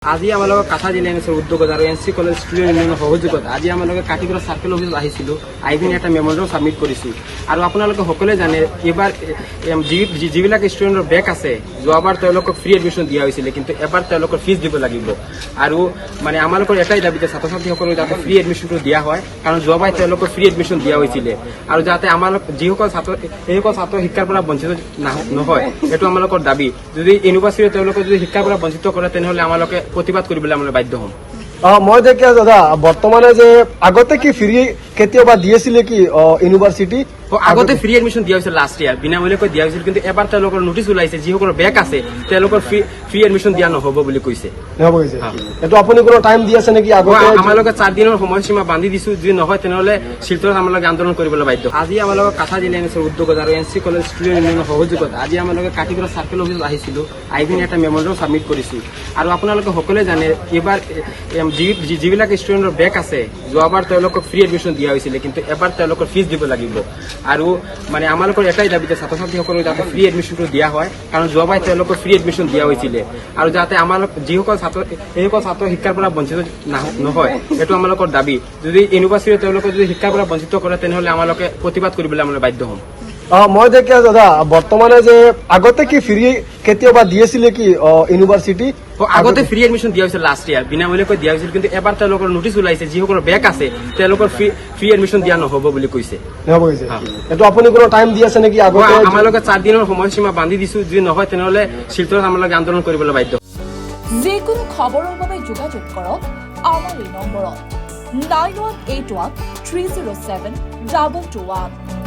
আজি আমাৰ লগত কাঠা জিলা উদ্যোগত আৰু এনচি কলেজ ষ্টুডেণ্ট ইউনিয়নৰ সহযোগত আজি আমাৰ লগত কাটিগড় চাৰ্কেল অফিচত আহিছিলোঁ। আহি পিনে এটা মেম'ৰেণ্ডাম ছাবমিট কৰিছোঁ। আৰু আপোনালোকে সকলোৱে জানে এইবাৰ যিবিলাক ষ্টুডেণ্টৰ বেক আছে, যোৱাবাৰ তেওঁলোকক ফ্ৰী এডমিশ্যন দিয়া হৈছিলে, কিন্তু এবাৰ তেওঁলোকৰ ফিজ দিব লাগিব। আৰু মানে আমালোকৰ এটাই দাবী যে ছাত্ৰ ছাত্ৰীসকলক যাতে ফ্ৰী এডমিশ্যনটো দিয়া হয়, কাৰণ যোৱাবাৰ তেওঁলোকক ফ্ৰী এডমিশ্যন দিয়া হৈছিলে। আৰু যাতে আমালোক সেইসকল ছাত্ৰ শিক্ষাৰ পৰা বঞ্চিত নহয়, এইটো আমালোকৰ দাবী। যদি ইউনিভাৰ্চিটিয়ে তেওঁলোকক যদি শিক্ষাৰ পৰা বঞ্চিত কৰে, তেনেহ'লে আমালোকে প্ৰতিবাদ কৰিবলৈ আমি বাধ্য হ'ম। মই দেখি দাদা বৰ্তমানে যে আগতে কি ফ্ৰী কেতিয়াবা দিয়েছিলে কি ইউনিভাৰ্চিটি? আগতে ফ্ৰী এডমিশ্যন দিয়া হৈছিল, লাষ্ট ইয়াৰ বিনামূলীয়াকৈ দিয়া হৈছিল, কিন্তু এবাৰ তেওঁলোকৰ নটিচ ওলাইছে যিসকলৰ বেক আছে তেওঁলোকৰ ফ্ৰী এডমিশ্যন দিয়া নহ'ব বুলি কৈছে। এইটো আপুনি কোনো টাইম দি আছে নেকি? আগতে আমালোকে 4 দিনৰ সময়সীমা বান্ধি দিছো, যদি নহয় তেনেহ'লে শিলচৰত আমালোকে আন্দোলন কৰিবলৈ বাধ্য। আজি আমাৰ লগত কাঠা জিলা উদ্যোগত আৰু এনচি কলেজ ষ্টুডেণ্ট ইউনিয়নৰ সহযোগত আজি আমাৰ লগত কাটিগড় চাৰ্কেল অফিচত আহিছিলোঁ। আহি পিনে এটা মেম'ৰেণ্ডাম ছাবমিট কৰিছোঁ। আৰু আপোনালোকে সকলোৱে জানে এইবাৰ যিবিলাক ষ্টুডেণ্টৰ বেক আছে, যোৱাবাৰ তেওঁলোকক ফ্ৰী এডমিশ্যন দিয়া হৈছিলে, কিন্তু এবাৰ তেওঁলোকৰ ফিজ দিব লাগিব। আৰু মানে আমালোকৰ এটাই দাবী যে ছাত্ৰ ছাত্ৰীসকলক যাতে ফ্ৰী এডমিশ্যনটো দিয়া হয়, কাৰণ যোৱাবাৰ তেওঁলোকক ফ্ৰী এডমিশ্যন দিয়া হৈছিলে। আৰু যাতে আমালোক সেইসকল ছাত্ৰ শিক্ষাৰ পৰা বঞ্চিত নহয়, এইটো আমালোকৰ দাবী। যদি ইউনিভাৰ্চিটিয়ে তেওঁলোকক যদি শিক্ষাৰ পৰা বঞ্চিত কৰে, তেনেহ'লে আমালোকে প্ৰতিবাদ কৰিবলৈ আমি বাধ্য হ'ম। মই দেখি দাদা বৰ্তমানে যে আগতে কি ফ্ৰী কেতিয়াবা দিয়েছিলে কি ইউনিভাৰ্চিটি? আগতে ফ্ৰী এডমিশ্যন দিয়া হৈছিল, লাষ্ট ইয়াৰ বিনামূলীয়াকৈ দিয়া হৈছিল, কিন্তু এবাৰ তেওঁলোকৰ নটিচ ওলাইছে যিসকলৰ বেক আছে তেওঁলোকৰ ফ্ৰী এডমিশ্যন দিয়া নহ'ব বুলি কৈছে। এইটো আপুনি কোনো টাইম দি আছে নেকি? আগতে আমালোকে 4 দিনৰ সময়সীমা বান্ধি দিছো, যদি নহয় তেনেহ'লে শিলচৰত আমালোকে আন্দোলন কৰিবলৈ বাধ্য। যিকোনো খবৰৰ বাবে যোগাযোগ কৰক আমাৰ এই নম্বৰত 9181 307 2221।